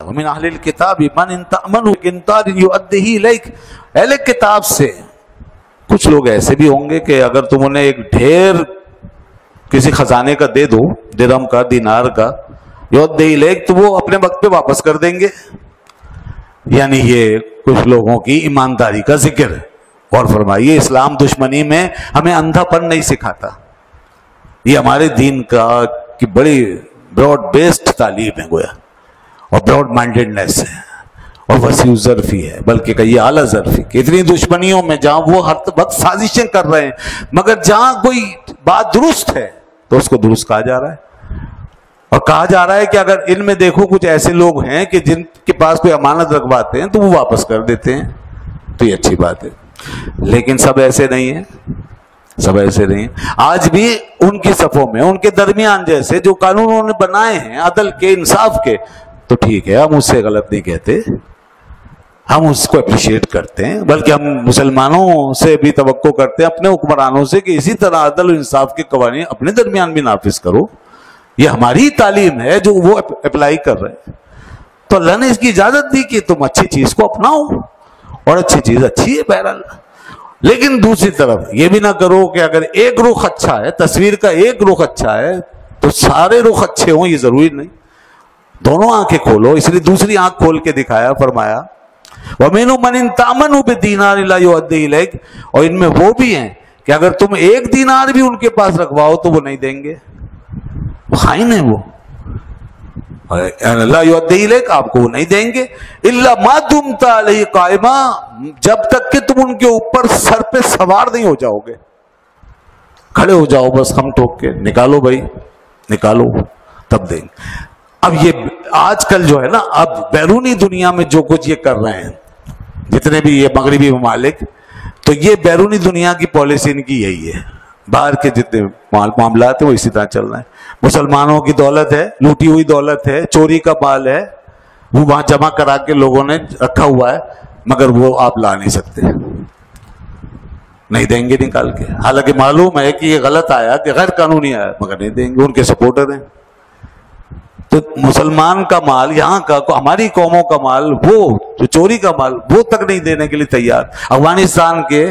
ومن اہل الکتاب من ان تأمنه بقنطار یؤدیہ الیک، اہل کتاب سے کچھ لوگ ایسے بھی ہوں گے کہ اگر تم انہیں ایک ڈھیر کسی خزانے کا دے دو، درہم کا، دینار کا، یؤدیہ الیک، تو وہ اپنے وقت پہ واپس کر دیں گے۔ یعنی یہ کچھ لوگوں کی ایمانداری کا ذکر ہے۔ اور فرمائیے اسلام دشمنی میں ہمیں اندھا پن نہیں سکھاتا، یہ ہمارے دین کا کی بڑی براڈ بیسڈ تعلیم ہے گویا، اور براڈ مائنڈیڈنیس ہے، اور وسیع ظرفی ہے، بلکہ کہیے اعلیٰ ظرفی کہ اتنی دشمنیوں میں جہاں وہ ہر وقت سازشیں کر رہے ہیں، مگر جہاں کوئی بات درست ہے تو اس کو درست کہا جا رہا ہے۔ اور کہا جا رہا ہے کہ اگر ان میں دیکھو کچھ ایسے لوگ ہیں کہ جن کے پاس کوئی امانت رکھواتے ہیں تو وہ واپس کر دیتے ہیں، تو یہ اچھی بات ہے۔ لیکن سب ایسے نہیں ہیں، سب ایسے نہیں ہیں۔ آج بھی ان کی صفوں میں، ان کے درمیان جیسے جو قانون انہوں نے بنائے ہیں عدل کے، انصاف کے، تو ٹھیک ہے، ہم اس سے غلط نہیں کہتے، ہم اس کو اپریشیٹ کرتے ہیں، بلکہ ہم مسلمانوں سے بھی توقع کرتے ہیں، اپنے حکمرانوں سے، کہ اسی طرح عدل و انصاف کے قوانین اپنے درمیان بھی نافذ کرو۔ یہ ہماری تعلیم ہے جو وہ اپلائی کر رہے ہیں، تو اللہ نے اس کی اجازت دی کہ تم اچھی چیز کو اپناؤ، اور اچھی چیز اچھی ہے بہرحال۔ لیکن دوسری طرف یہ بھی نہ کرو کہ اگر ایک رخ اچھا ہے، تصویر کا ایک رخ اچھا ہے تو سارے رخ اچھے ہوں، یہ ضروری نہیں۔ دونوں آنکھیں کھولو، اس لیے دوسری آنکھ کھول کے دکھایا، فرمایا وَمِنْهُم مَّنْ إِن تَأْمَنْهُ بِدِينَارٍ لَا يُؤَدِّيهِ إِلَيْكَ، اور ان میں وہ بھی ہیں کہ اگر تم ایک دینار بھی ان کے پاس رکھواؤ تو وہ نہیں دیں گے، خائن ہیں وہ، لا يؤدي الیک، آپ کو وہ نہیں دیں گے، الا ما دمت علیہ قائما، جب تک کہ تم ان کے اوپر سر پہ سوار نہیں ہو جاؤ گے۔ کھڑے ہو جاؤ بس ہم ٹوک کے، نکالو بھائی نکالو، تب دیں گے۔ اب یہ آج کل جو ہے نا، اب بیرونی دنیا میں جو کچھ یہ کر رہے ہیں جتنے بھی یہ مغربی ممالک، تو یہ بیرونی دنیا کی پالیسی ان کی یہی ہے، باہر کے جتنے معاملات ہیں وہ اسی طرح چل رہے ہیں۔ مسلمانوں کی دولت ہے، لوٹی ہوئی دولت ہے، چوری کا مال ہے، وہ وہاں جمع کرا کے لوگوں نے رکھا ہوا ہے، مگر وہ آپ لا نہیں سکتے، نہیں دیں گے نکال کے، حالانکہ معلوم ہے کہ یہ غلط آیا، کہ غیر قانونی آیا، مگر نہیں دیں گے، ان کے سپورٹر ہیں۔ تو مسلمان کا مال، یہاں کا ہماری قوموں کا مال، وہ جو چوری کا مال، وہ تک نہیں دینے کے لیے تیار۔ افغانستان کے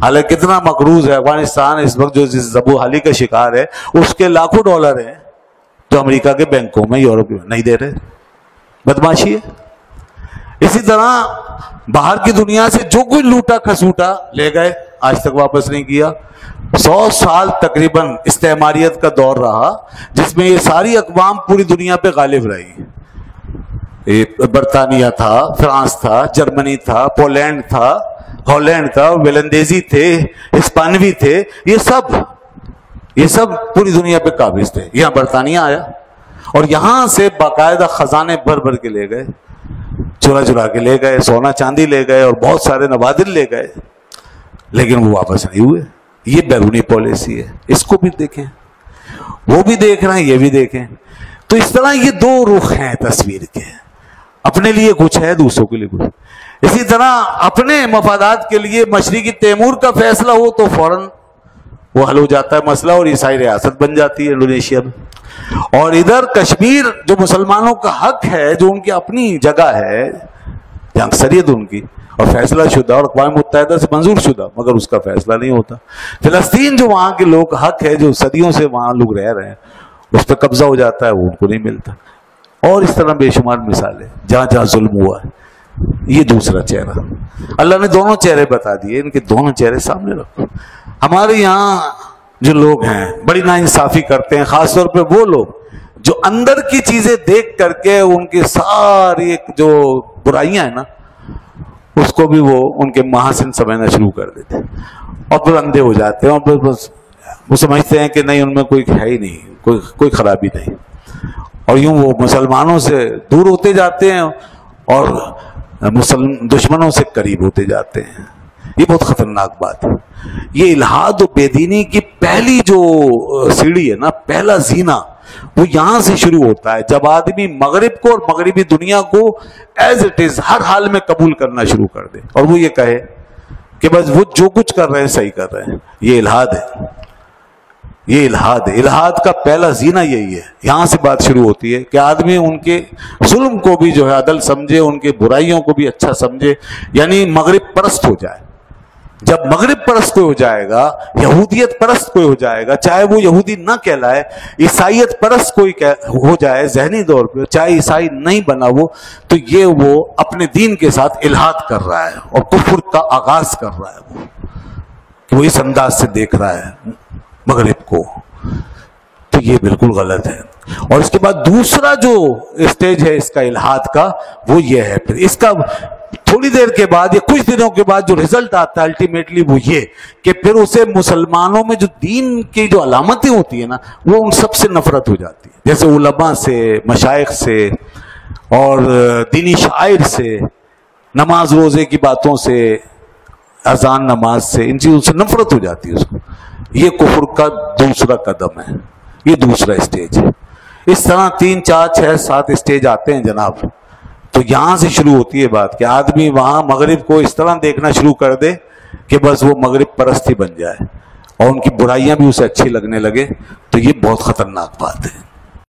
حالانکہ کتنا مقروض ہے افغانستان اس وقت، جو زبو حالی کا شکار ہے، اس کے لاکھوں ڈالر ہیں جو امریکہ کے بینکوں میں، یورپ میں نہیں دے رہے، بدماشی ہے۔ اسی طرح باہر کی دنیا سے جو کوئی لوٹا کھسوٹا لے گئے، آج تک واپس نہیں کیا۔ 100 سال تقریباً استعماریت کا دور رہا، جس میں یہ ساری اقوام پوری دنیا پہ غالب رہی۔ برطانیہ تھا، فرانس تھا، جرمنی تھا، پولینڈ تھا، ہالینڈ تھا، ویلندیزی تھے، ہسپانوی تھے، یہ سب پوری دنیا پہ قابض تھے۔ یہاں برطانیہ آیا اور یہاں سے باقاعدہ خزانے بھر بھر کے لے گئے، چورا چورا کے لے گئے، سونا چاندی لے گئے، اور بہت سارے نوادر لے گئے، لیکن وہ واپس نہیں ہوئے۔ یہ بیرونی پالیسی ہے، اس کو بھی دیکھیں، وہ بھی دیکھ رہے ہیں، یہ بھی دیکھیں۔ تو اس طرح یہ دو رخ ہیں تصویر کے، اپنے لیے کچھ ہے، دوسروں کے لیے کچھ۔ اسی طرح اپنے مفادات کے لیے مشرقی تیمور کا فیصلہ ہو تو فوراً وہ حل ہو جاتا ہے مسئلہ، اور عیسائی ریاست بن جاتی ہے انڈونیشیا میں۔ اور ادھر کشمیر جو مسلمانوں کا حق ہے، جو ان کی اپنی جگہ ہے، جہاں اکثریت ان کی، اور فیصلہ شدہ اور اقوام متحدہ سے منظور شدہ، مگر اس کا فیصلہ نہیں ہوتا۔ فلسطین جو وہاں کے لوگ حق ہے، جو صدیوں سے وہاں لوگ رہ رہے ہیں، اس پہ قبضہ ہو جاتا ہے، وہ ان کو نہیں ملتا۔ اور اس طرح بے شمار مثالیں جہاں جہاں ظلم ہوا ہے۔ یہ دوسرا چہرہ، اللہ نے دونوں چہرے بتا دیے، ان کے دونوں چہرے سامنے رکھو۔ ہمارے یہاں جو لوگ ہیں بڑی ناانصافی کرتے ہیں، خاص طور پہ وہ لوگ جو اندر کی چیزیں دیکھ کر کے ان کی ساری جو برائیاں ہیں نا، اس کو بھی وہ ان کے محاسن سمجھنا شروع کر دیتے ہیں، اور پھر اندھے ہو جاتے ہیں، اور پھر بس وہ سمجھتے ہیں کہ نہیں، ان میں کوئی ہے ہی نہیں، کوئی خرابی نہیں، اور یوں وہ مسلمانوں سے دور ہوتے جاتے ہیں اور دشمنوں سے قریب ہوتے جاتے ہیں۔ یہ بہت خطرناک بات ہے۔ یہ الحاد و بے دینی کی پہلی جو سیڑھی ہے نا، پہلا زینہ، وہ یہاں سے شروع ہوتا ہے، جب آدمی مغرب کو اور مغربی دنیا کو ایز اٹ از ہر حال میں قبول کرنا شروع کر دے، اور وہ یہ کہے کہ بس وہ جو کچھ کر رہے ہیں صحیح کر رہے ہیں۔ یہ الحاد ہے، یہ الہاد ہے. الہاد کا پہلا زینہ یہی ہے. یہاں سے بات شروع ہوتی ہے کہ آدمی ان کے ظلم کو بھی جو ہے عدل سمجھے, ان کے برائیوں کو بھی اچھا سمجھے, یعنی مغرب پرست ہو جائے. جب مغرب پرست کوئی ہو جائے گا, یہودیت پرست کوئی ہو جائے گا, چاہے وہ یہودی نہ کہلائے, عیسائیت پرست کوئی ہو جائے ذہنی طور پہ, چاہے عیسائی نہیں بنا تو یہ وہ اپنے دین کے ساتھ الہاد کر رہا ہے اور کفر کا آغاز کر رہا ہے. وہ اس انداز سے دیکھ رہا ہے مغرب کو, تو یہ بالکل غلط ہے. اور اس کے بعد دوسرا جو اسٹیج ہے اس کا الہاد کا, وہ یہ ہے پھر اس کا تھوڑی دیر کے بعد یا کچھ دنوں کے بعد جو رزلٹ آتا ہے الٹیمیٹلی وہ یہ کہ پھر اسے مسلمانوں میں جو دین کی جو علامتیں ہوتی ہیں نا, وہ ان سب سے نفرت ہو جاتی ہے. جیسے علماء سے, مشائخ سے اور دینی شاعر سے, نماز روزے کی باتوں سے, اذان نماز سے, ان چیزوں سے نفرت ہو جاتی ہے اس کو. یہ کفر کا دوسرا قدم ہے, یہ دوسرا اسٹیج ہے. اس طرح 3, 4, 6, 7 اسٹیج آتے ہیں جناب. تو یہاں سے شروع ہوتی ہے بات کہ آدمی وہاں مغرب کو اس طرح دیکھنا شروع کر دے کہ بس وہ مغرب پرست ہی بن جائے اور ان کی برائیاں بھی اسے اچھی لگنے لگے. تو یہ بہت خطرناک بات ہے.